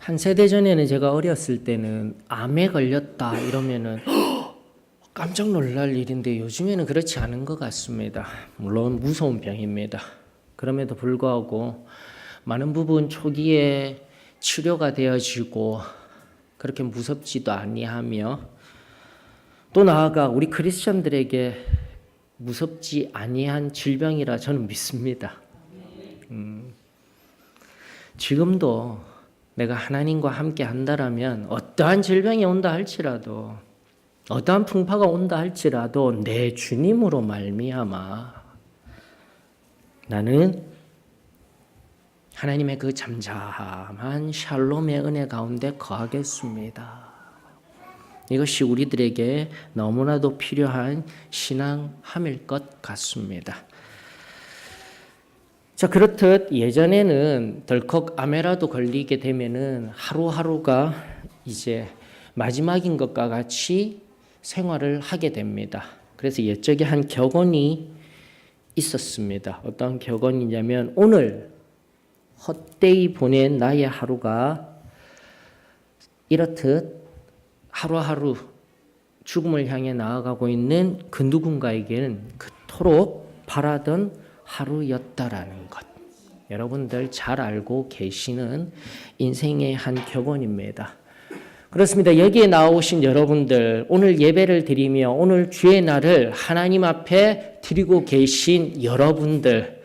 한 세대 전에는 제가 어렸을 때는 암에 걸렸다 이러면은 깜짝 놀랄 일인데 요즘에는 그렇지 않은 것 같습니다. 물론 무서운 병입니다. 그럼에도 불구하고 많은 부분 초기에 치료가 되어지고 그렇게 무섭지도 아니하며 또 나아가 우리 크리스천들에게 무섭지 아니한 질병이라 저는 믿습니다. 지금도 내가 하나님과 함께 한다라면 어떠한 질병이 온다 할지라도 어떠한 풍파가 온다 할지라도 내 주님으로 말미암아 나는 하나님의 그 잠잠한 샬롬의 은혜 가운데 거하겠습니다. 이것이 우리들에게 너무나도 필요한 신앙함일 것 같습니다. 자, 그렇듯 예전에는 덜컥 암에라도 걸리게 되면은 하루하루가 이제 마지막인 것과 같이 생활을 하게 됩니다. 그래서 옛적에 한 격언이 있었습니다. 어떤 격언이냐면 오늘 헛되이 보낸 나의 하루가 이렇듯 하루하루 죽음을 향해 나아가고 있는 그 누군가에게는 그토록 바라던 하루였다라는 것. 여러분들 잘 알고 계시는 인생의 한 격언입니다. 그렇습니다. 여기에 나오신 여러분들 오늘 예배를 드리며 오늘 주의 날을 하나님 앞에 드리고 계신 여러분들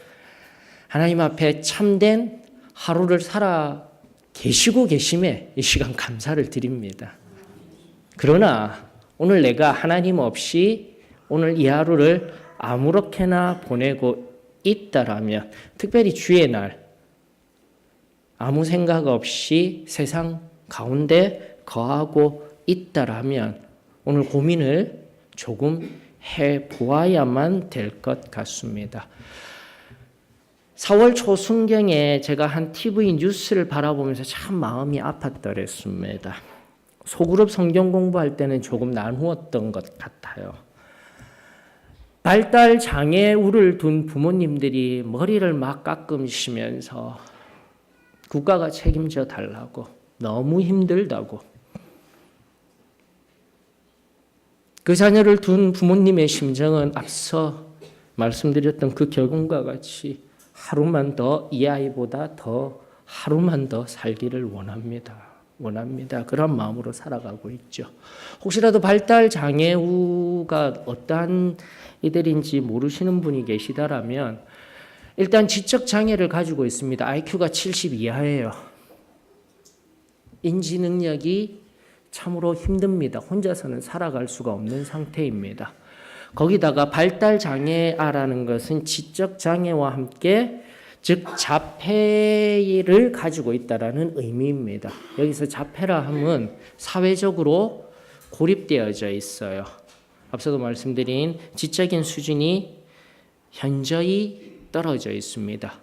하나님 앞에 참된 하루를 살아 계시고 계심에 이 시간 감사를 드립니다. 그러나 오늘 내가 하나님 없이 오늘 이 하루를 아무렇게나 보내고 있다라면 특별히 주의 날 아무 생각 없이 세상 가운데 거하고 있다라면 오늘 고민을 조금 해보아야만 될 것 같습니다. 4월 초순경에 제가 한 TV 뉴스를 바라보면서 참 마음이 아팠더랬습니다. 소그룹 성경 공부할 때는 조금 나누었던 것 같아요. 발달 장애우를 둔 부모님들이 머리를 막 깎으시면서 국가가 책임져 달라고 너무 힘들다고 그 자녀를 둔 부모님의 심정은 앞서 말씀드렸던 그 격언과 같이 하루만 더 이 아이보다 더 하루만 더 살기를 원합니다. 그런 마음으로 살아가고 있죠. 혹시라도 발달 장애우가 어떠한 이들인지 모르시는 분이 계시다라면 일단 지적 장애를 가지고 있습니다. IQ가 70 이하예요. 인지 능력이 참으로 힘듭니다. 혼자서는 살아갈 수가 없는 상태입니다. 거기다가 발달 장애아라는 것은 지적 장애와 함께 즉 자폐를 가지고 있다라는 의미입니다. 여기서 자폐라 함은 사회적으로 고립되어져 있어요. 앞서도 말씀드린 지적인 수준이 현저히 떨어져 있습니다.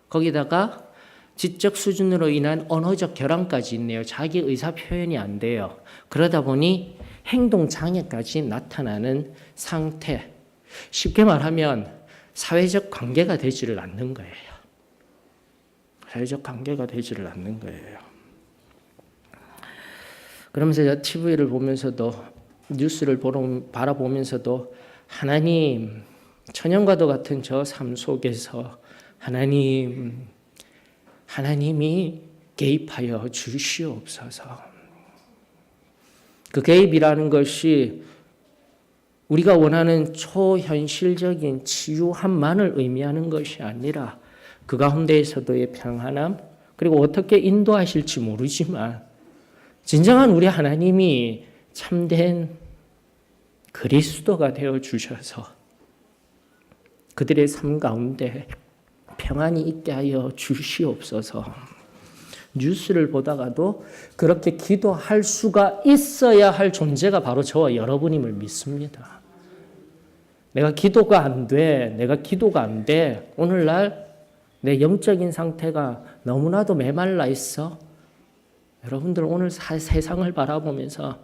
거기다가 지적 수준으로 인한 언어적 결함까지 있네요. 자기 의사 표현이 안 돼요. 그러다 보니 행동 장애까지 나타나는 상태. 쉽게 말하면 사회적 관계가 되지를 않는 거예요. 사회적 관계가 되지를 않는 거예요. 그러면서 제가 TV를 보면서도 뉴스를 바라보면서도 하나님 천연과도 같은 저 삶 속에서 하나님이 개입하여 주시옵소서. 그 개입이라는 것이 우리가 원하는 초현실적인 치유함만을 의미하는 것이 아니라 그 가운데에서도의 평안함 그리고 어떻게 인도하실지 모르지만 진정한 우리 하나님이 참된 그리스도가 되어 주셔서 그들의 삶 가운데 평안이 있게 하여 주시옵소서. 뉴스를 보다가도 그렇게 기도할 수가 있어야 할 존재가 바로 저와 여러분임을 믿습니다. 내가 기도가 안 돼. 오늘날 내 영적인 상태가 너무나도 메말라 있어. 여러분들 오늘 세상을 바라보면서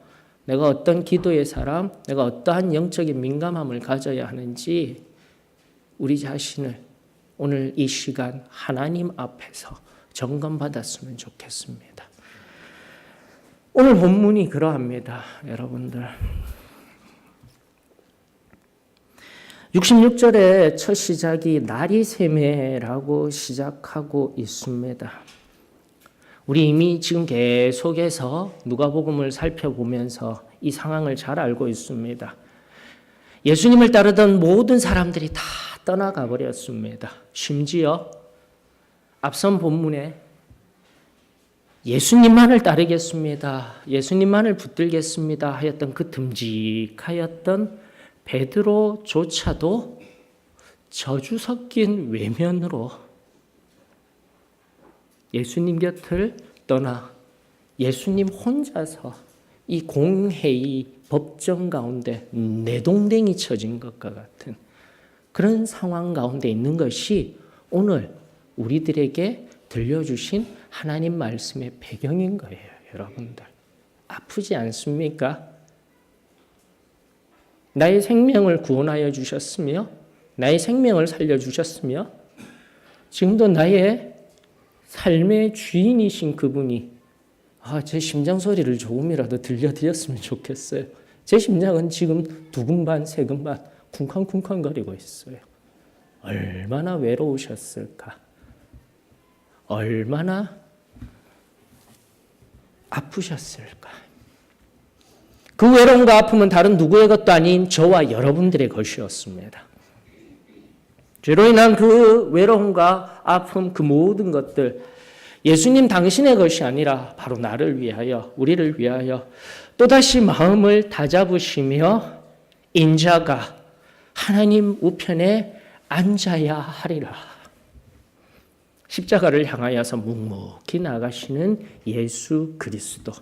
내가 어떤 기도의 사람, 내가 어떠한 영적인 민감함을 가져야 하는지 우리 자신을 오늘 이 시간 하나님 앞에서 점검받았으면 좋겠습니다. 오늘 본문이 그러합니다. 여러분들 66절의 첫 시작이 날이 새매라고 시작하고 있습니다. 우리 이미 지금 계속해서 누가복음을 살펴보면서 이 상황을 잘 알고 있습니다. 예수님을 따르던 모든 사람들이 다 떠나가 버렸습니다. 심지어 앞선 본문에 예수님만을 따르겠습니다. 예수님만을 붙들겠습니다. 하였던 그 듬직하였던 베드로조차도 저주 섞인 외면으로 예수님 곁을 떠나 예수님 혼자서 이 공회의 법정 가운데 내동댕이 쳐진 것과 같은 그런 상황 가운데 있는 것이 오늘 우리들에게 들려주신 하나님 말씀의 배경인 거예요. 여러분들 아프지 않습니까? 나의 생명을 구원하여 주셨으며 나의 생명을 살려주셨으며 지금도 나의 삶의 주인이신 그분이 제 심장 소리를 조금이라도 들려드렸으면 좋겠어요. 제 심장은 지금 두근반 세근반 쿵쾅쿵쾅거리고 있어요. 얼마나 외로우셨을까? 얼마나 아프셨을까? 그 외로움과 아픔은 다른 누구의 것도 아닌 저와 여러분들의 것이었습니다. 죄로 인한 그 외로움과 아픔, 그 모든 것들 예수님 당신의 것이 아니라 바로 나를 위하여, 우리를 위하여 또다시 마음을 다잡으시며 인자가 하나님 우편에 앉아야 하리라. 십자가를 향하여서 묵묵히 나가시는 예수 그리스도.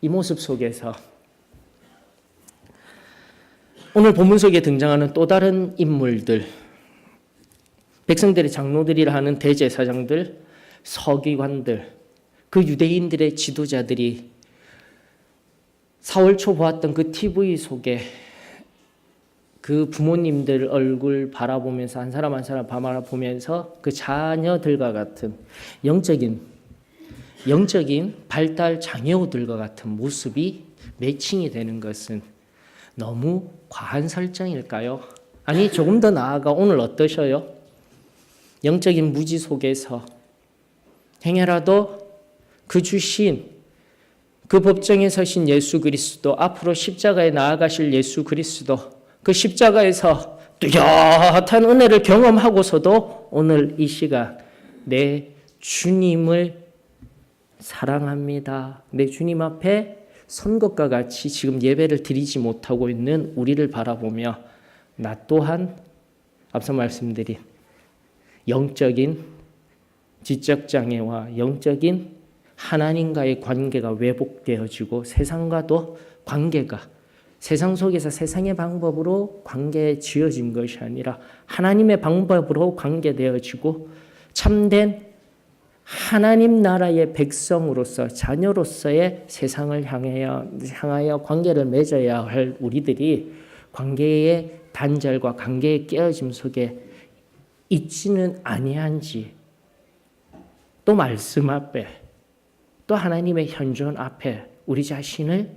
이 모습 속에서 오늘 본문 속에 등장하는 또 다른 인물들, 백성들의 장로들이라 하는 대제사장들, 서기관들, 그 유대인들의 지도자들이 4월 초 보았던 그 TV 속에 그 부모님들 얼굴 바라보면서 한 사람 한 사람 바라보면서 그 자녀들과 같은 영적인 발달 장애우들과 같은 모습이 매칭이 되는 것은 너무 과한 설정일까요? 아니 조금 더 나아가 오늘 어떠셔요? 영적인 무지 속에서 행여라도 그 주신 그 법정에 서신 예수 그리스도, 앞으로 십자가에 나아가실 예수 그리스도, 그 십자가에서 뚜렷한 은혜를 경험하고서도 오늘 이 시간 내 주님을 사랑합니다. 내 주님 앞에 선 것과 같이 지금 예배를 드리지 못하고 있는 우리를 바라보며 나 또한 앞서 말씀드린 영적인 지적 장애와 영적인 하나님과의 관계가 왜곡되어지고 세상과도 관계가 세상 속에서 세상의 방법으로 관계 지어진 것이 아니라 하나님의 방법으로 관계되어지고 참된 하나님 나라의 백성으로서 자녀로서의 세상을 향하여 관계를 맺어야 할 우리들이 관계의 단절과 관계의 깨어짐 속에 있지는 아니한지 또 말씀 앞에 또 하나님의 현존 앞에 우리 자신을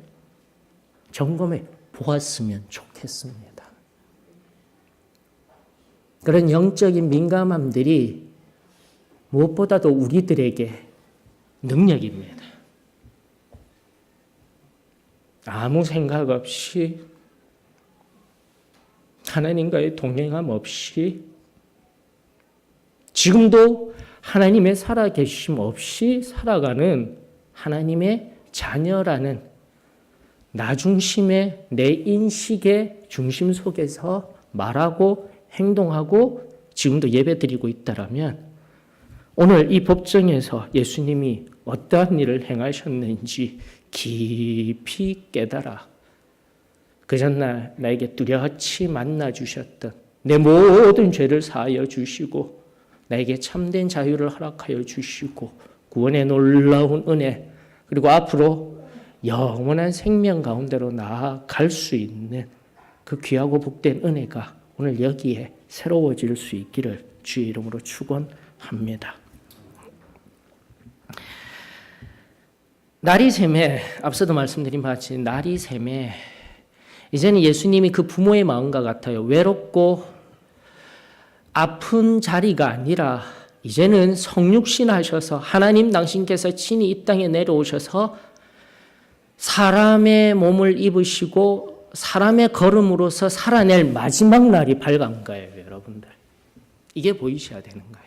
점검해 보았으면 좋겠습니다. 그런 영적인 민감함들이 무엇보다도 우리들에게 능력입니다. 아무 생각 없이 하나님과의 동행함 없이 지금도 하나님의 살아계심 없이 살아가는 하나님의 자녀라는 나 중심의 내 인식의 중심 속에서 말하고 행동하고 지금도 예배드리고 있다라면 오늘 이 법정에서 예수님이 어떠한 일을 행하셨는지 깊이 깨달아 그 전날 나에게 뚜렷이 만나 주셨던 내 모든 죄를 사하여 주시고 나에게 참된 자유를 허락하여 주시고 구원의 놀라운 은혜 그리고 앞으로 영원한 생명 가운데로 나아갈 수 있는 그 귀하고 복된 은혜가 오늘 여기에 새로워질 수 있기를 주의 이름으로 축원합니다. 날이 샘에 앞서도 말씀드린 바와 같이 날이 샘에 이제는 예수님이 그 부모의 마음과 같아요. 외롭고 아픈 자리가 아니라 이제는 성육신 하셔서 하나님 당신께서 친히 이 땅에 내려오셔서 사람의 몸을 입으시고 사람의 걸음으로서 살아낼 마지막 날이 밝은 거예요, 여러분들. 이게 보이셔야 되는 거예요.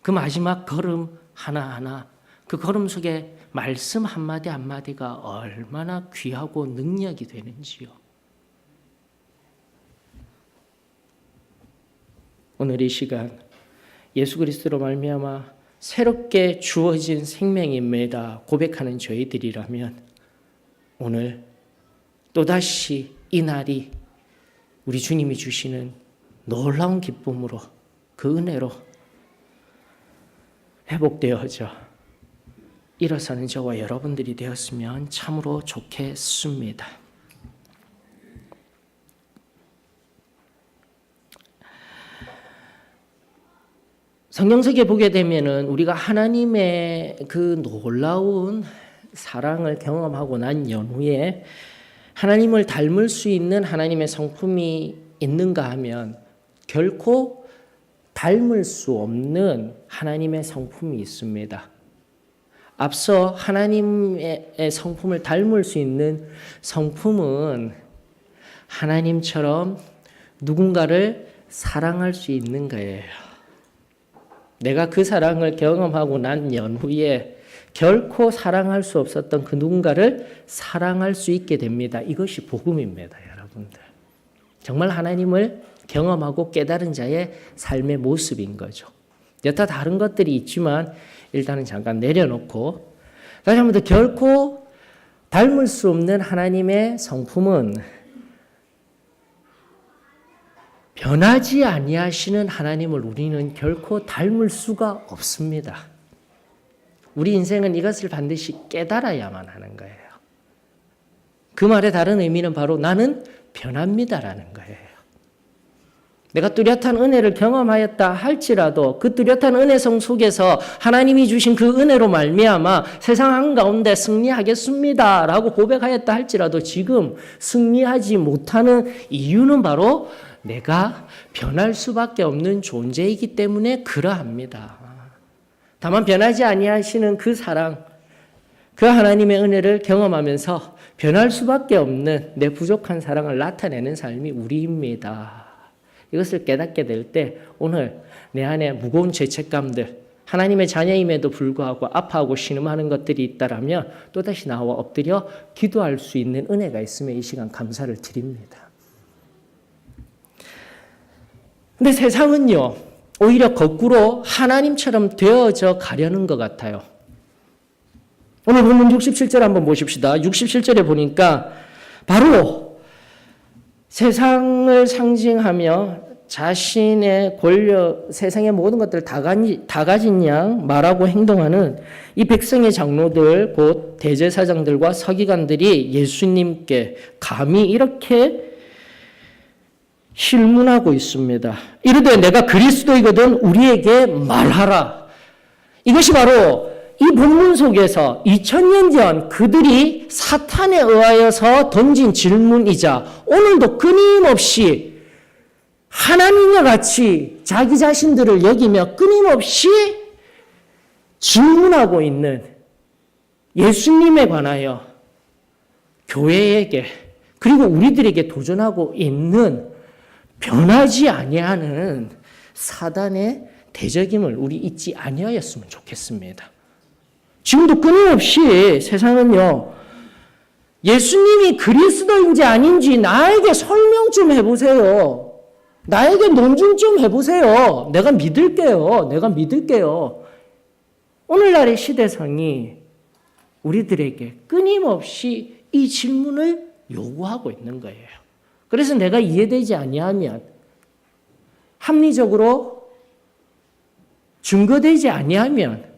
그 마지막 걸음 하나하나, 그 걸음 속에 말씀 한마디 한마디가 얼마나 귀하고 능력이 되는지요. 오늘 이 시간 예수 그리스도로 말미암아 새롭게 주어진 생명입니다 고백하는 저희들이라면 오늘 또다시 이 날이 우리 주님이 주시는 놀라운 기쁨으로 그 은혜로 회복되어져 일어서는 저와 여러분들이 되었으면 참으로 좋겠습니다. 성경책에 보게 되면은 우리가 하나님의 그 놀라운 사랑을 경험하고 난 연후에 하나님을 닮을 수 있는 하나님의 성품이 있는가 하면 결코 닮을 수 없는 하나님의 성품이 있습니다. 앞서 하나님의 성품을 닮을 수 있는 성품은 하나님처럼 누군가를 사랑할 수 있는 거예요. 내가 그 사랑을 경험하고 난 연후에 결코 사랑할 수 없었던 그 누군가를 사랑할 수 있게 됩니다. 이것이 복음입니다, 여러분들. 정말 하나님을 경험하고 깨달은 자의 삶의 모습인 거죠. 여타 다른 것들이 있지만 일단은 잠깐 내려놓고 다시 한번 더 결코 닮을 수 없는 하나님의 성품은 변하지 아니하시는 하나님을 우리는 결코 닮을 수가 없습니다. 우리 인생은 이것을 반드시 깨달아야만 하는 거예요. 그 말의 다른 의미는 바로 나는 변합니다라는 거예요. 내가 뚜렷한 은혜를 경험하였다 할지라도 그 뚜렷한 은혜성 속에서 하나님이 주신 그 은혜로 말미암아 세상 한가운데 승리하겠습니다라고 고백하였다 할지라도 지금 승리하지 못하는 이유는 바로 내가 변할 수밖에 없는 존재이기 때문에 그러합니다. 다만 변하지 아니하시는 그 사랑, 그 하나님의 은혜를 경험하면서 변할 수밖에 없는 내 부족한 사랑을 나타내는 삶이 우리입니다. 이것을 깨닫게 될 때 오늘 내 안에 무거운 죄책감들, 하나님의 자녀임에도 불구하고 아파하고 신음하는 것들이 있다라면 또다시 나와 엎드려 기도할 수 있는 은혜가 있으면 이 시간 감사를 드립니다. 근데 세상은요, 오히려 거꾸로 하나님처럼 되어져 가려는 것 같아요. 오늘 본문 67절 한번 보십시다. 67절에 보니까 바로 세상을 상징하며 자신의 권력, 세상의 모든 것들을 다 가진 양 말하고 행동하는 이 백성의 장로들, 곧 대제사장들과 서기관들이 예수님께 감히 이렇게 실문하고 있습니다. 이르되 내가 그리스도이거든 우리에게 말하라. 이것이 바로 이 본문 속에서 2000년 전 그들이 사탄에 의하여서 던진 질문이자 오늘도 끊임없이 하나님과 같이 자기 자신들을 여기며 끊임없이 질문하고 있는 예수님에 관하여 교회에게 그리고 우리들에게 도전하고 있는 변하지 아니하는 사단의 대적임을 우리 잊지 아니하였으면 좋겠습니다. 지금도 끊임없이 세상은요, 예수님이 그리스도인지 아닌지 나에게 설명 좀 해보세요. 나에게 논증 좀 해보세요. 내가 믿을게요. 오늘날의 시대상이 우리들에게 끊임없이 이 질문을 요구하고 있는 거예요. 그래서 내가 이해되지 아니하면, 합리적으로 증거되지 아니하면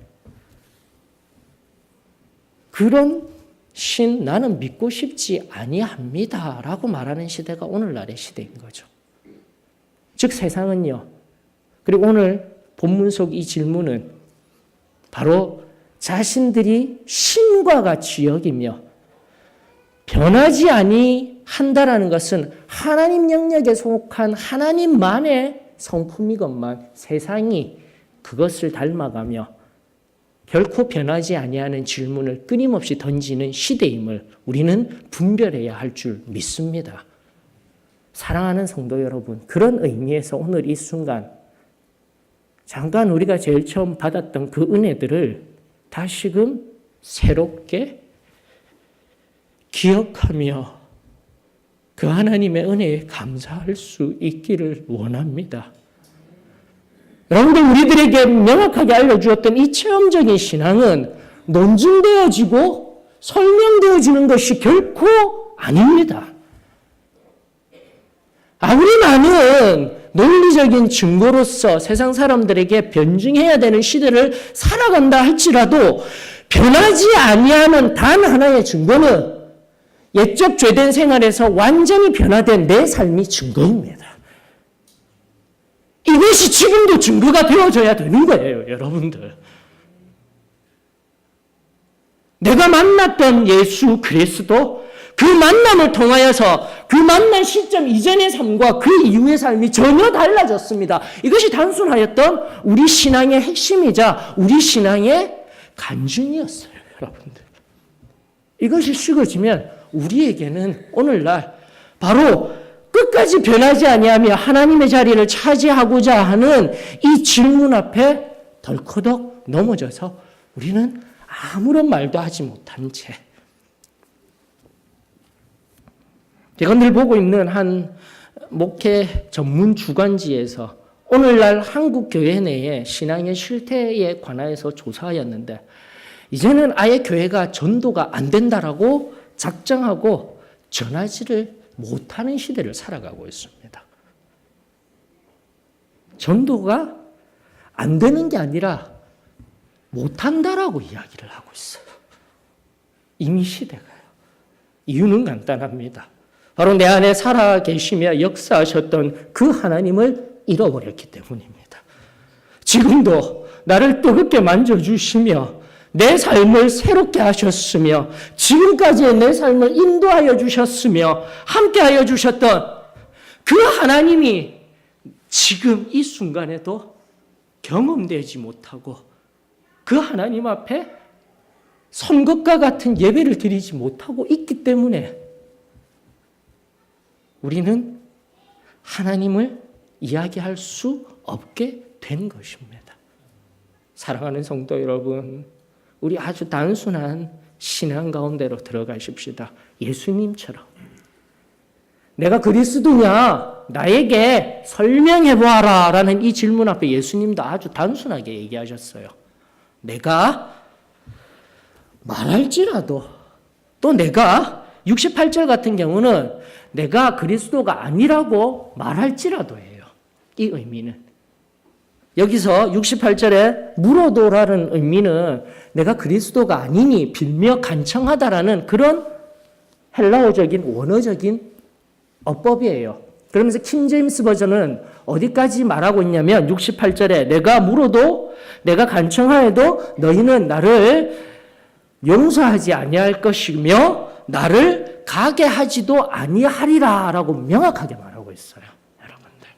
그런 신 나는 믿고 싶지 아니합니다 라고 말하는 시대가 오늘날의 시대인 거죠. 즉 세상은요, 그리고 오늘 본문 속 이 질문은 바로 자신들이 신과 같이 여기며 변하지 아니한다라는 것은 하나님 영역에 속한 하나님만의 성품이건만 세상이 그것을 닮아가며 결코 변하지 아니하는 질문을 끊임없이 던지는 시대임을 우리는 분별해야 할 줄 믿습니다. 사랑하는 성도 여러분, 그런 의미에서 오늘 이 순간 잠깐 우리가 제일 처음 받았던 그 은혜들을 다시금 새롭게 기억하며 그 하나님의 은혜에 감사할 수 있기를 원합니다. 여러분들, 우리들에게 명확하게 알려주었던 이 체험적인 신앙은 논증되어지고 설명되어지는 것이 결코 아닙니다. 아무리 많은 논리적인 증거로서 세상 사람들에게 변증해야 되는 시대를 살아간다 할지라도 변하지 아니하는 단 하나의 증거는 옛적 죄된 생활에서 완전히 변화된 내 삶이 증거입니다. 이것이 지금도 증거가 되어져야 되는 거예요, 여러분들. 내가 만났던 예수 그리스도, 그 만남을 통하여서 그 만난 시점 이전의 삶과 그 이후의 삶이 전혀 달라졌습니다. 이것이 단순하였던 우리 신앙의 핵심이자 우리 신앙의 간증이었어요, 여러분들. 이것이 식어지면 우리에게는 오늘날 바로 끝까지 변하지 아니하며 하나님의 자리를 차지하고자 하는 이 질문 앞에 덜커덕 넘어져서 우리는 아무런 말도 하지 못한 채, 제가 늘 보고 있는 한 목회 전문 주간지에서 오늘날 한국 교회 내의 신앙의 실태에 관하여서 조사하였는데, 이제는 아예 교회가 전도가 안 된다라고 작정하고 전하지를 못하는 시대를 살아가고 있습니다. 전도가 안 되는 게 아니라 못한다라고 이야기를 하고 있어요. 이미 시대가요. 이유는 간단합니다. 바로 내 안에 살아 계시며 역사하셨던 그 하나님을 잃어버렸기 때문입니다. 지금도 나를 뜨겁게 만져주시며 내 삶을 새롭게 하셨으며 지금까지의 내 삶을 인도하여 주셨으며 함께하여 주셨던 그 하나님이 지금 이 순간에도 경험되지 못하고 그 하나님 앞에 선 것과 같은 예배를 드리지 못하고 있기 때문에 우리는 하나님을 이야기할 수 없게 된 것입니다. 사랑하는 성도 여러분, 우리 아주 단순한 신앙 가운데로 들어가십시다. 예수님처럼. 내가 그리스도냐? 나에게 설명해 보아라 라는 이 질문 앞에 예수님도 아주 단순하게 얘기하셨어요. 내가 말할지라도, 또 내가 68절 같은 경우는 내가 그리스도가 아니라고 말할지라도예요. 이 의미는. 여기서 68절에 물어도라는 의미는 내가 그리스도가 아니니 빌며 간청하다라는 그런 헬라어적인 원어적인 어법이에요. 그러면서 킹제임스 버전은 어디까지 말하고 있냐면 68절에 내가 물어도 내가 간청하여도 너희는 나를 용서하지 아니할 것이며 나를 가게 하지도 아니하리라 라고 명확하게 말하고 있어요. 여러분들,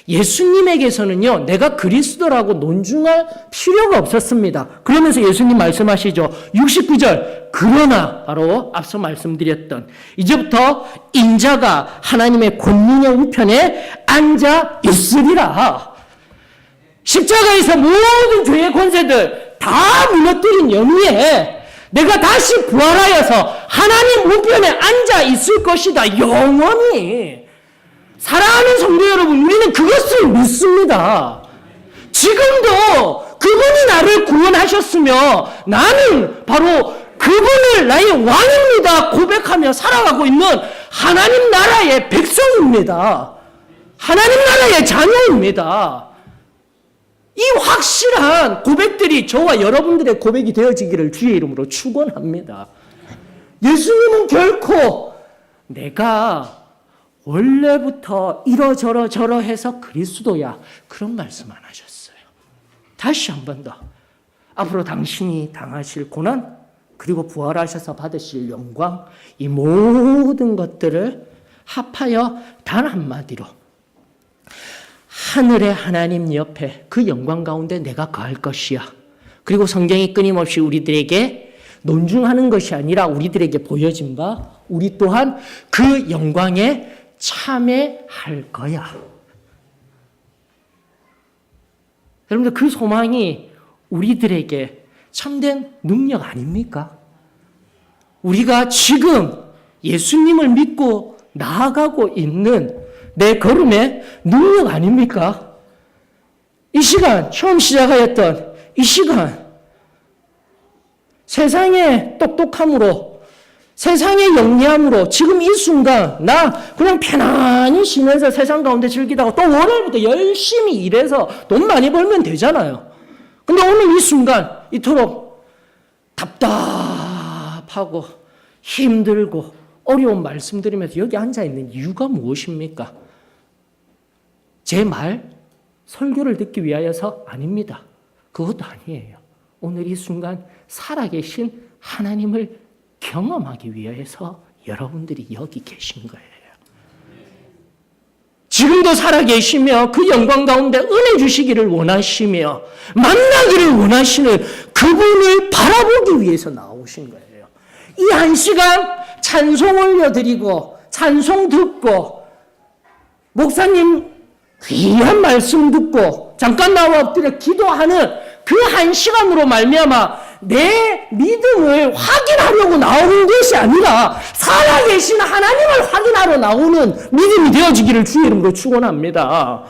예수님에게서는요 내가 그리스도라고 논증할 필요가 없었습니다. 그러면서 예수님 말씀하시죠. 69절 그러나 바로 앞서 말씀드렸던 이제부터 인자가 하나님의 권능의 우편에 앉아 있으리라. 십자가에서 모든 죄의 권세들 다 무너뜨린 연후에 내가 다시 부활하여서 하나님 우편에 앉아 있을 것이다. 영원히. 사랑하는 성도 여러분, 우리는 그것을 믿습니다. 지금도 그분이 나를 구원하셨으며 나는 바로 그분을 나의 왕입니다 고백하며 살아가고 있는 하나님 나라의 백성입니다. 하나님 나라의 자녀입니다. 이 확실한 고백들이 저와 여러분들의 고백이 되어지기를 주의 이름으로 축원합니다. 예수님은 결코 내가 원래부터 이러저러저러해서 그리스도야 그런 말씀 안 하셨어요. 다시 한 번 더. 앞으로 당신이 당하실 고난, 그리고 부활하셔서 받으실 영광, 이 모든 것들을 합하여 단 한마디로 하늘의 하나님 옆에 그 영광 가운데 내가 거할 것이야. 그리고 성경이 끊임없이 우리들에게 논중하는 것이 아니라 우리들에게 보여진 바 우리 또한 그 영광에 참여할 거야. 여러분들 그 소망이 우리들에게 참된 능력 아닙니까? 우리가 지금 예수님을 믿고 나아가고 있는 내 걸음의 능력 아닙니까? 이 시간, 처음 시작하였던 이 시간, 세상의 똑똑함으로, 세상의 영리함으로 지금 이 순간 나 그냥 편안히 쉬면서 세상 가운데 즐기다가 또 월요일부터 열심히 일해서 돈 많이 벌면 되잖아요. 근데 오늘 이 순간 이토록 답답하고 힘들고 어려운 말씀드리면서 여기 앉아있는 이유가 무엇입니까? 제 말, 설교를 듣기 위하여서 아닙니다. 그것도 아니에요. 오늘 이 순간 살아계신 하나님을 경험하기 위해서 여러분들이 여기 계신 거예요. 지금도 살아계시며 그 영광 가운데 은혜 주시기를 원하시며 만나기를 원하시는 그분을 바라보기 위해서 나오신 거예요. 이 한 시간 찬송 올려드리고 찬송 듣고 목사님 귀한 말씀 듣고 잠깐 나와 엎드려 기도하는 그 한 시간으로 말미암아 내 믿음을 확인하려고 나오는 것이 아니라 살아계신 하나님을 확인하러 나오는 믿음이 되어지기를 주의 이름으로 축원합니다.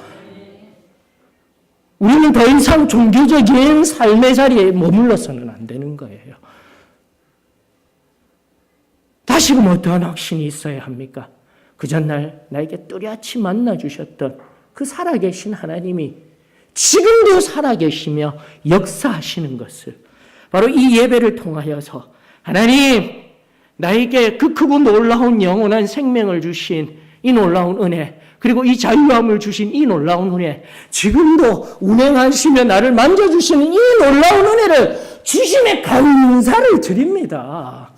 우리는 더 이상 종교적인 삶의 자리에 머물러서는 안 되는 거예요. 다시금 어떠한 확신이 있어야 합니까? 그 전날 나에게 뚜렷이 만나주셨던 그 살아계신 하나님이 지금도 살아계시며 역사하시는 것을 바로 이 예배를 통하여서 하나님 나에게 그 크고 놀라운 영원한 생명을 주신 이 놀라운 은혜 그리고 이 자유함을 주신 이 놀라운 은혜 지금도 운행하시며 나를 만져주시는 이 놀라운 은혜를 주심에 감사를 드립니다.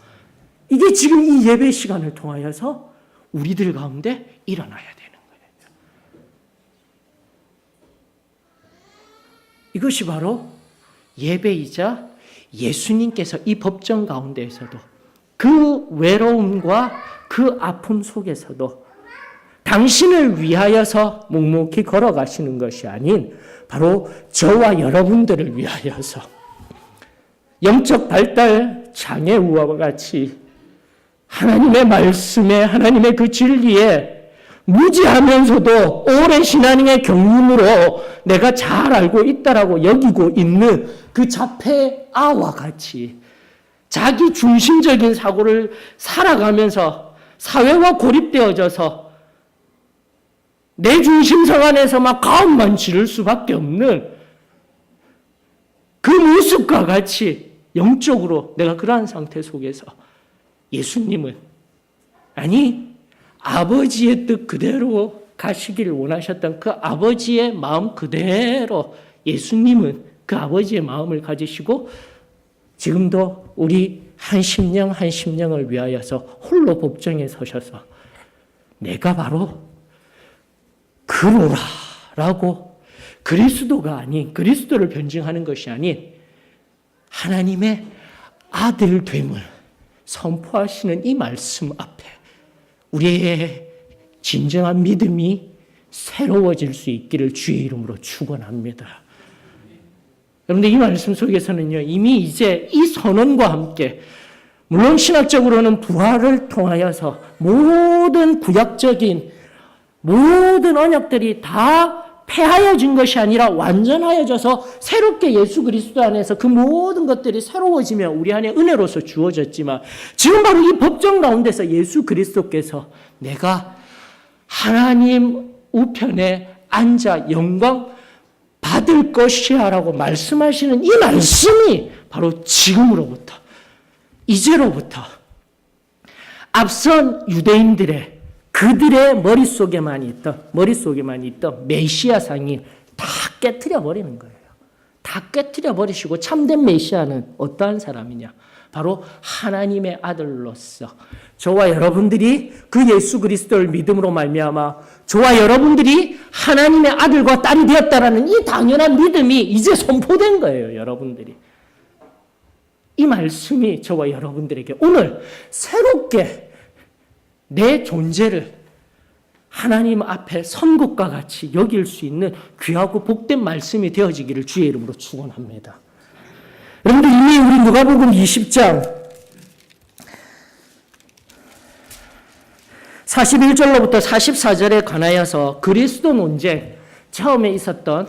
이게 지금 이 예배 시간을 통하여서 우리들 가운데 일어나야 되는 거예요. 이것이 바로 예배이자 예수님께서 이 법정 가운데에서도 그 외로움과 그 아픔 속에서도 당신을 위하여서 묵묵히 걸어가시는 것이 아닌 바로 저와 여러분들을 위하여서 영적 발달 장애우와 같이 하나님의 말씀에 하나님의 그 진리에 무지하면서도 오랜 신앙의 경륜으로 내가 잘 알고 있다라고 여기고 있는 그 자폐아와 같이 자기 중심적인 사고를 살아가면서 사회와 고립되어져서 내 중심성 안에서 막 가음만 지를 수밖에 없는 그 모습과 같이 영적으로 내가 그러한 상태 속에서 예수님은 아니 아버지의 뜻 그대로 가시기를 원하셨던 그 아버지의 마음 그대로 예수님은 그 아버지의 마음을 가지시고 지금도 우리 한 심령을 위하여서 홀로 법정에 서셔서 내가 바로 그로라라고 그리스도가 아닌 그리스도를 변증하는 것이 아닌 하나님의 아들됨을 선포하시는 이 말씀 앞에 우리의 진정한 믿음이 새로워질 수 있기를 주의 이름으로 축원합니다. 여러분들 이 말씀 속에서는요 이미 이제 이 선언과 함께 물론 신학적으로는 부활을 통하여서 모든 구약적인 모든 언약들이 다 폐하여진 것이 아니라 완전하여져서 새롭게 예수 그리스도 안에서 그 모든 것들이 새로워지며 우리 안에 은혜로서 주어졌지만 지금 바로 이 법정 가운데서 예수 그리스도께서 내가 하나님 우편에 앉아 영광 받을 것이야 라고 말씀하시는 이 말씀이 바로 지금으로부터 이제로부터 앞선 유대인들의 그들의 머릿속에만 있던 메시아상이 다 깨트려 버리는 거예요. 다 다 깨뜨려 버리시고 참된 메시아는 어떠한 사람이냐? 바로 하나님의 아들로서 저와 여러분들이 그 예수 그리스도를 믿음으로 말미암아 저와 여러분들이 하나님의 아들과 딸이 되었다라는 이 당연한 믿음이 이제 선포된 거예요, 여러분들이. 이 말씀이 저와 여러분들에게 오늘 새롭게 내 존재를 하나님 앞에 선것과 같이 여길 수 있는 귀하고 복된 말씀이 되어지기를 주의 이름으로 축원합니다. 여러분들 이미 우리 누가복음 20장 41절로부터 44절에 관하여서 그리스도 논쟁 처음에 있었던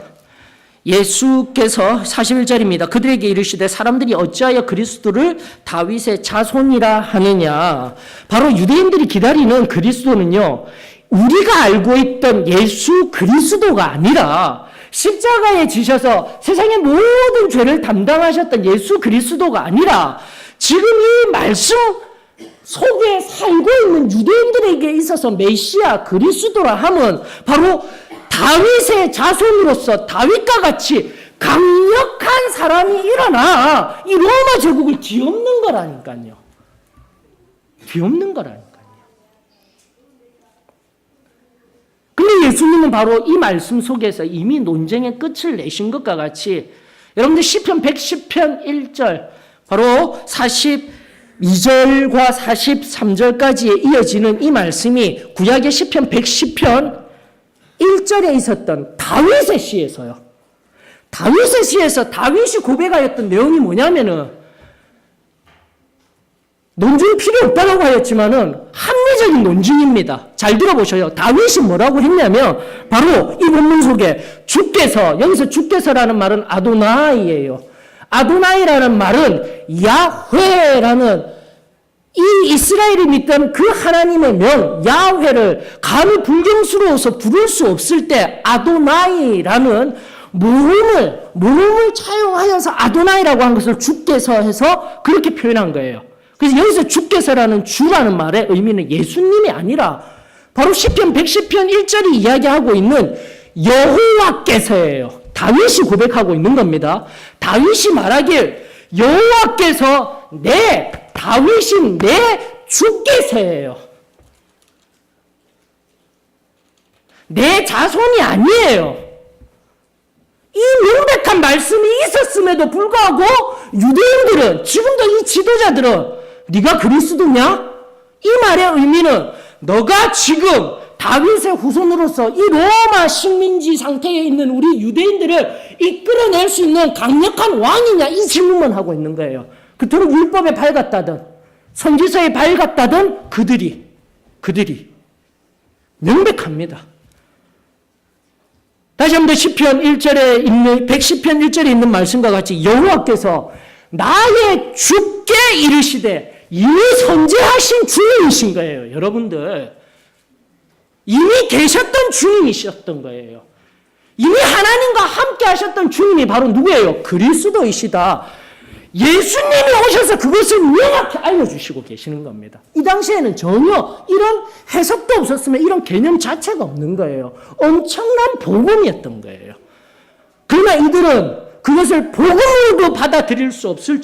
예수께서 41절입니다. 그들에게 이르시되 사람들이 어찌하여 그리스도를 다윗의 자손이라 하느냐. 바로 유대인들이 기다리는 그리스도는요, 우리가 알고 있던 예수 그리스도가 아니라 십자가에 지셔서 세상의 모든 죄를 담당하셨던 예수 그리스도가 아니라 지금 이 말씀 속에 살고 있는 유대인들에게 있어서 메시아 그리스도라 함은 바로 다윗의 자손으로서 다윗과 같이 강력한 사람이 일어나 이 로마 제국을 뒤엎는 거라니까요. 뒤엎는 거라니까요. 근데 예수님은 바로 이 말씀 속에서 이미 논쟁의 끝을 내신 것과 같이 여러분들 시편 110편 1절 바로 42절과 43절까지에 이어지는 이 말씀이 구약의 시편 110편 1절에 있었던 다윗의 시에서요. 다윗의 시에서 다윗이 고백하였던 내용이 뭐냐면은 논증이 필요 없다고 하였지만은 합리적인 논증입니다. 잘 들어보셔요. 다윗이 뭐라고 했냐면 바로 이 본문 속에 주께서, 여기서 주께서라는 말은 아도나이예요. 아도나이라는 말은 야훼라는 이 이스라엘이 믿던 그 하나님의 명 야훼를 감히 불경스러워서 부를 수 없을 때 아도나이라는 모음을 차용하여서 아도나이라고 한 것을 주께서 해서 그렇게 표현한 거예요. 그래서 여기서 주께서라는 주라는 말의 의미는 예수님이 아니라 바로 시편 110편 1절이 이야기하고 있는 여호와께서예요. 다윗이 고백하고 있는 겁니다. 다윗이 말하길 여호와께서 다윗이 내 주께서예요. 내 자손이 아니에요. 이 명백한 말씀이 있었음에도 불구하고 유대인들은, 지금도 이 지도자들은 네가 그리스도냐? 이 말의 의미는 너가 지금 다윗의 후손으로서 이 로마 식민지 상태에 있는 우리 유대인들을 이끌어낼 수 있는 강력한 왕이냐? 이 질문만 하고 있는 거예요. 그토록 율법에 밝았다든 선지서에 밝았다든 그들이 명백합니다. 다시 한번 시편 1절에 있는 110편 1절에 있는 말씀과 같이 여호와께서 나의 주께 이르시되 이미 선지하신 주님이신 거예요. 여러분들 이미 계셨던 주님이셨던 거예요. 이미 하나님과 함께 하셨던 주님이 바로 누구예요? 그리스도이시다. 예수님이 오셔서 그것을 명확히 알려주시고 계시는 겁니다. 이 당시에는 전혀 이런 해석도 없었으면 이런 개념 자체가 없는 거예요. 엄청난 복음이었던 거예요. 그러나 이들은 그것을 복음으로도 받아들일 수 없을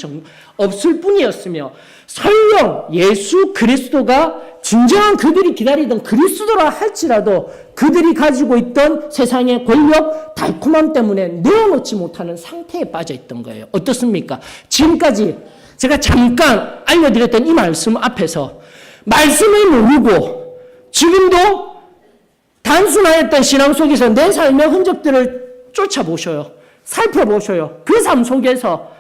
뿐이었으며 설령 예수 그리스도가 진정한 그들이 기다리던 그리스도라 할지라도 그들이 가지고 있던 세상의 권력, 달콤함 때문에 내어놓지 못하는 상태에 빠져 있던 거예요. 어떻습니까? 지금까지 제가 잠깐 알려드렸던 이 말씀 앞에서 말씀을 모르고 지금도 단순하였던 신앙 속에서 내 삶의 흔적들을 쫓아보셔요. 살펴보셔요. 그 삶 속에서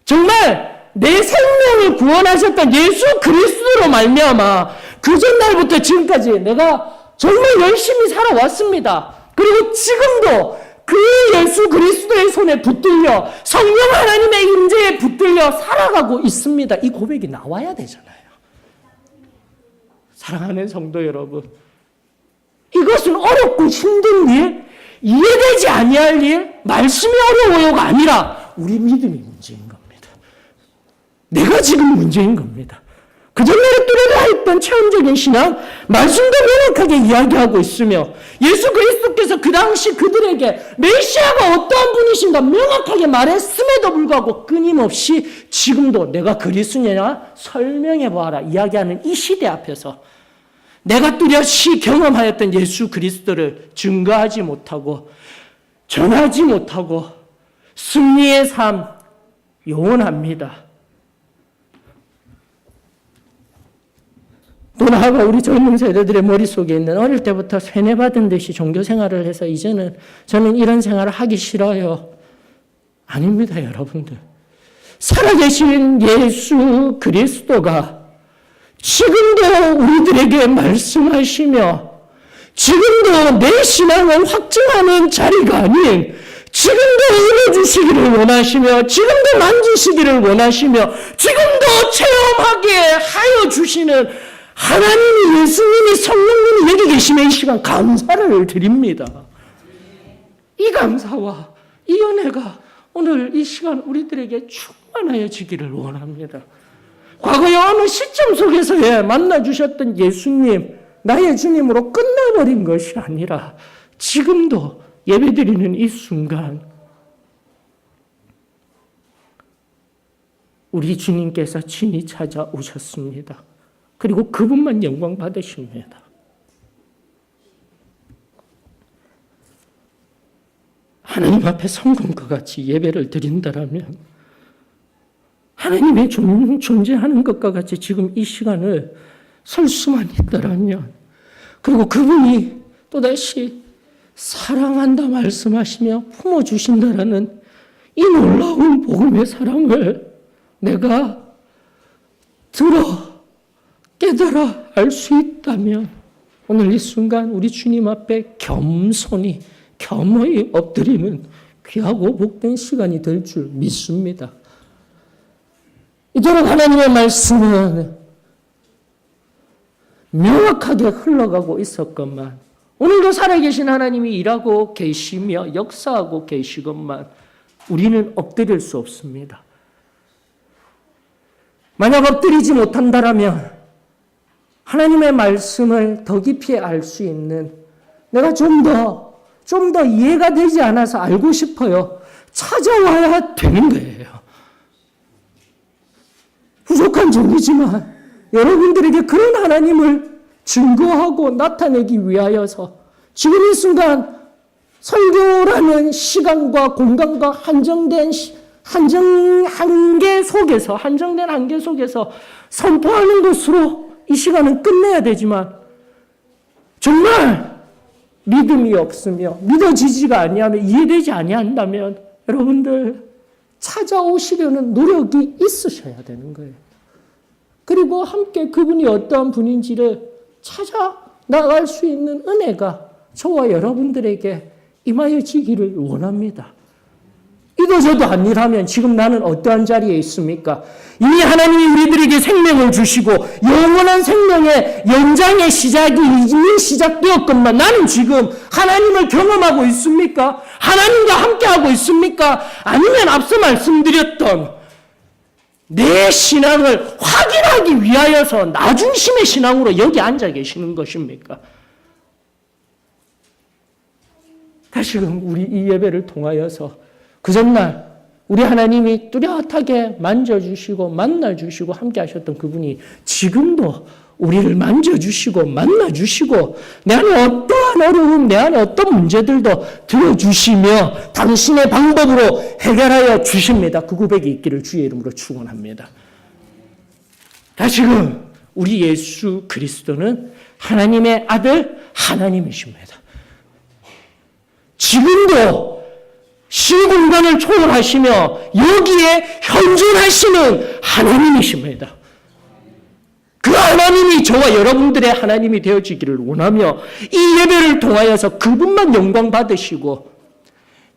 정말 내 생명을 구원하셨던 예수 그리스도로 말미암아 그 전날부터 지금까지 내가 정말 열심히 살아왔습니다. 그리고 지금도 그 예수 그리스도의 손에 붙들려 성령 하나님의 임재에 붙들려 살아가고 있습니다. 이 고백이 나와야 되잖아요. 사랑하는 성도 여러분, 이것은 어렵고 힘든 일, 이해되지 아니할 일, 말씀이 어려워요가 아니라 우리 믿음이 문제인 겁니다. 내가 지금 문제인 겁니다. 그 전날에 뚜레라 했던 체험적인 신앙, 말씀도 명확하게 이야기하고 있으며 예수 그리스도께서 그 당시 그들에게 메시아가 어떠한 분이신가 명확하게 말했음에도 불구하고 끊임없이 지금도 내가 그리스도냐 설명해보아라 이야기하는 이 시대 앞에서 내가 뚜렷이 경험하였던 예수 그리스도를 증거하지 못하고 전하지 못하고 승리의 삶 요원합니다. 또 나아가 우리 젊은 세대들의 머릿속에 있는 어릴 때부터 세뇌받은 듯이 종교 생활을 해서 이제는 저는 이런 생활을 하기 싫어요. 아닙니다, 여러분들. 살아계신 예수 그리스도가 지금도 우리들에게 말씀하시며 지금도 내 신앙을 확증하는 자리가 아닌 지금도 읽어주시기를 원하시며 지금도 만지시기를 원하시며 지금도 체험하게 하여 주시는 하나님이 예수님이 성령님이 여기 계시면 이 시간 감사를 드립니다. 이 감사와 이 은혜가 오늘 이 시간 우리들에게 충만하여지기를 원합니다. 과거의 어느 시점 속에서의 만나주셨던 예수님, 나의 주님으로 끝나버린 것이 아니라 지금도 예배드리는 이 순간 우리 주님께서 친히 찾아오셨습니다. 그리고 그분만 영광 받으십니다. 하나님 앞에 성금과 같이 예배를 드린다라면 하나님의 존재하는 것과 같이 지금 이 시간을 설 수만 있다라면 그리고 그분이 또다시 사랑한다 말씀하시며 품어주신다라는 이 놀라운 복음의 사랑을 내가 깨달아 알 수 있다면 오늘 이 순간 우리 주님 앞에 겸손히 겸허히 엎드리는 귀하고 복된 시간이 될 줄 믿습니다. 이토록 하나님의 말씀은 명확하게 흘러가고 있었건만 오늘도 살아계신 하나님이 일하고 계시며 역사하고 계시건만 우리는 엎드릴 수 없습니다. 만약 엎드리지 못한다라면 하나님의 말씀을 더 깊이 알 수 있는 내가 좀 더 이해가 되지 않아서 알고 싶어요. 찾아와야 되는 거예요. 부족한 종이지만 여러분들에게 그런 하나님을 증거하고 나타내기 위하여서 지금 이 순간 설교라는 시간과 공간과 한정된 한계 속에서 선포하는 것으로 이 시간은 끝내야 되지만 정말 믿음이 없으며 믿어지지가 아니하며 이해되지 아니한다면 여러분들 찾아오시려는 노력이 있으셔야 되는 거예요. 그리고 함께 그분이 어떠한 분인지를 찾아 나갈 수 있는 은혜가 저와 여러분들에게 임하여지기를 원합니다. 이도저도 아니라면 지금 나는 어떠한 자리에 있습니까? 이미 하나님이 우리들에게 생명을 주시고 영원한 생명의 연장의 시작이 이미 시작되었건만 나는 지금 하나님을 경험하고 있습니까? 하나님과 함께하고 있습니까? 아니면 앞서 말씀드렸던 내 신앙을 확인하기 위하여서 나중심의 신앙으로 여기 앉아 계시는 것입니까? 다시금 우리 이 예배를 통하여서 그 전날 우리 하나님이 뚜렷하게 만져주시고 만나주시고 함께 하셨던 그분이 지금도 우리를 만져주시고 만나주시고 내 안에 어떠한 어려움, 내 안에 어떤 문제들도 들어주시며 당신의 방법으로 해결하여 주십니다. 그 고백이 있기를 주의 이름으로 축원합니다. 다시금 우리 예수 그리스도는 하나님의 아들 하나님이십니다. 지금도 시공간을 초월하시며 여기에 현존하시는 하나님이십니다. 그 하나님이 저와 여러분들의 하나님이 되어지기를 원하며 이 예배를 통하여서 그분만 영광 받으시고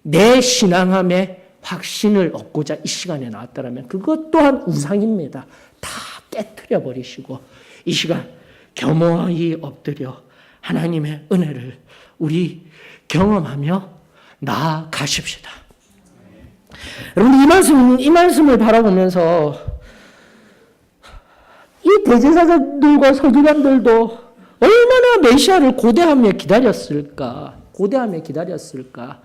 내 신앙함에 확신을 얻고자 이 시간에 나왔다면 그것 또한 우상입니다. 다 깨트려 버리시고 이 시간 겸허히 엎드려 하나님의 은혜를 우리 경험하며 나아가십시다. 여러분 이 말씀을 바라보면서 이 대제사장들과 서기관들도 얼마나 메시아를 고대하며 기다렸을까. 고대하며 기다렸을까.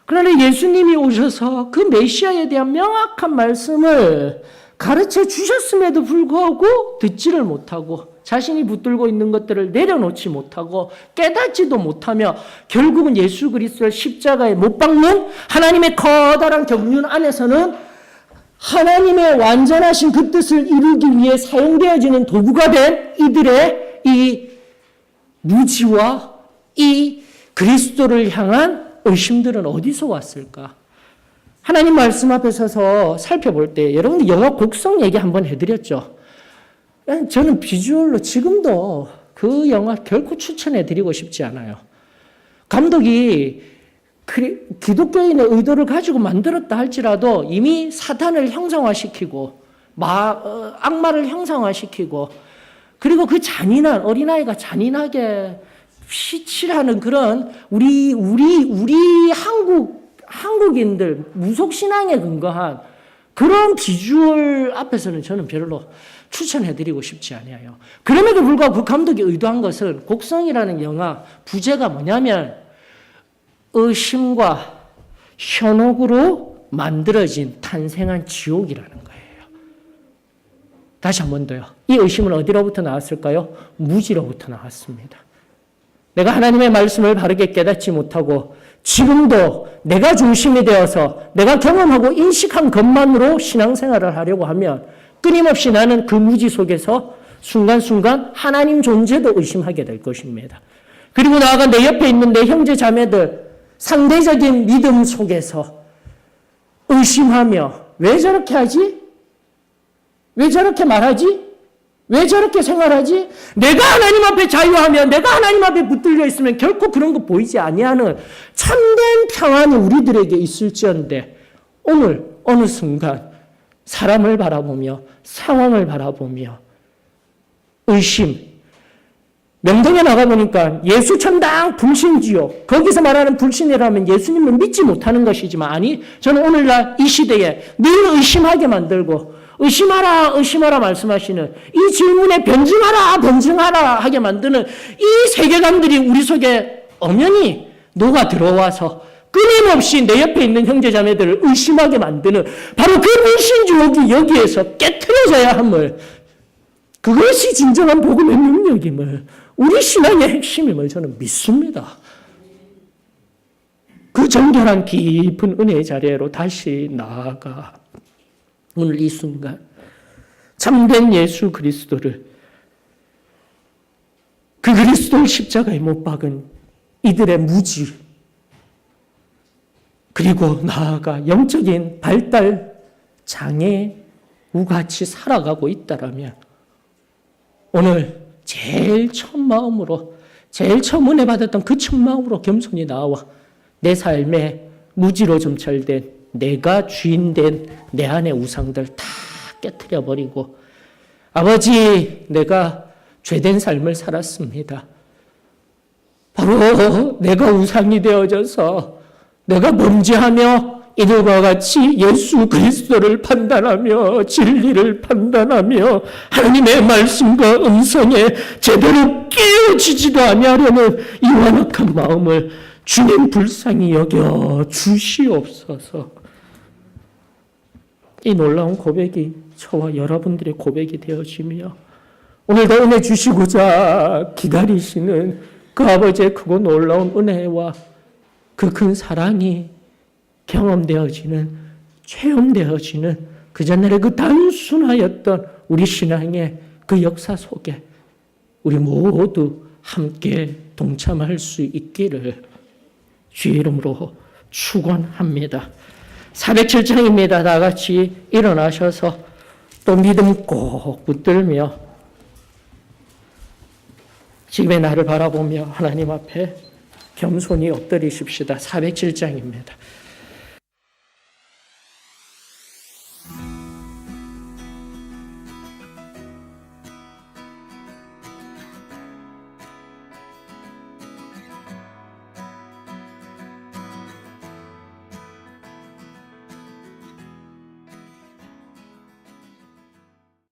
그러나 예수님이 오셔서 그 메시아에 대한 명확한 말씀을 가르쳐 주셨음에도 불구하고 듣지를 못하고 자신이 붙들고 있는 것들을 내려놓지 못하고 깨닫지도 못하며 결국은 예수 그리스도를 십자가에 못 박는 하나님의 커다란 경륜 안에서는 하나님의 완전하신 그 뜻을 이루기 위해 사용되어지는 도구가 된 이들의 이 무지와 이 그리스도를 향한 의심들은 어디서 왔을까? 하나님 말씀 앞에 서서 살펴볼 때 여러분들 영화 곡성 얘기 한번 해드렸죠. 저는 비주얼로 지금도 그 영화 결코 추천해드리고 싶지 않아요. 감독이 기독교인의 의도를 가지고 만들었다 할지라도 이미 사탄을 형상화시키고 악마를 형상화시키고 그리고 그 잔인한 어린아이가 잔인하게 피칠하는 그런 우리 한국인들 무속신앙에 근거한 그런 비주얼 앞에서는 저는 별로 추천해드리고 싶지 않아요. 그럼에도 불구하고 그 감독이 의도한 것은 곡성이라는 영화 부제가 뭐냐면 의심과 현혹으로 만들어진 탄생한 지옥이라는 거예요. 다시 한 번 더요. 이 의심은 어디로부터 나왔을까요? 무지로부터 나왔습니다. 내가 하나님의 말씀을 바르게 깨닫지 못하고 지금도 내가 중심이 되어서 내가 경험하고 인식한 것만으로 신앙생활을 하려고 하면 끊임없이 나는 그 무지 속에서 순간순간 하나님 존재도 의심하게 될 것입니다. 그리고 나아가 내 옆에 있는 내 형제 자매들 상대적인 믿음 속에서 의심하며 왜 저렇게 하지? 왜 저렇게 말하지? 왜 저렇게 생활하지? 내가 하나님 앞에 자유하면 내가 하나님 앞에 붙들려 있으면 결코 그런 거 보이지 아니하는 참된 평안이 우리들에게 있을지언데 오늘 어느 순간 사람을 바라보며 상황을 바라보며 의심 명동에 나가보니까 예수천당 불신지요. 거기서 말하는 불신이라면 예수님을 믿지 못하는 것이지만 아니 저는 오늘날 이 시대에 늘 의심하게 만들고 의심하라 의심하라 말씀하시는 이 질문에 변증하라 하게 만드는 이 세계관들이 우리 속에 엄연히 녹아 들어와서 끊임없이 내 옆에 있는 형제자매들을 의심하게 만드는 바로 그 불신주의가 여기에서 깨트려져야 함을 그것이 진정한 복음의 능력임을 우리 신앙의 핵심임을 저는 믿습니다. 그 정결한 깊은 은혜의 자리로 다시 나아가 오늘 이 순간 참된 예수 그리스도를 그 그리스도를 십자가에 못 박은 이들의 무지 그리고 나아가 영적인 발달 장애우같이 살아가고 있다라면 오늘 제일 처음 마음으로 제일 처음 은혜 받았던 그 첫 마음으로 겸손히 나와 내 삶에 무지로 점철된 내가 주인된 내 안의 우상들 다 깨트려 버리고 아버지 내가 죄된 삶을 살았습니다. 바로 내가 우상이 되어져서 내가 범죄하며 이들과 같이 예수 그리스도를 판단하며 진리를 판단하며 하나님의 말씀과 음성에 제대로 깨어지지도 아니하려는 이 완악한 마음을 주님 불쌍히 여겨 주시옵소서. 이 놀라운 고백이 저와 여러분들의 고백이 되어지며 오늘도 은혜 주시고자 기다리시는 그 아버지의 크고 놀라운 은혜와 그 큰 사랑이 경험되어지는 체험되어지는 그 전날의 그 단순하였던 우리 신앙의 그 역사 속에 우리 모두 함께 동참할 수 있기를 주의 이름으로 축원합니다. 407장입니다. 다 같이 일어나셔서 또 믿음 꼭 붙들며 지금의 나를 바라보며 하나님 앞에 겸손히 엎드리십시다. 407장입니다.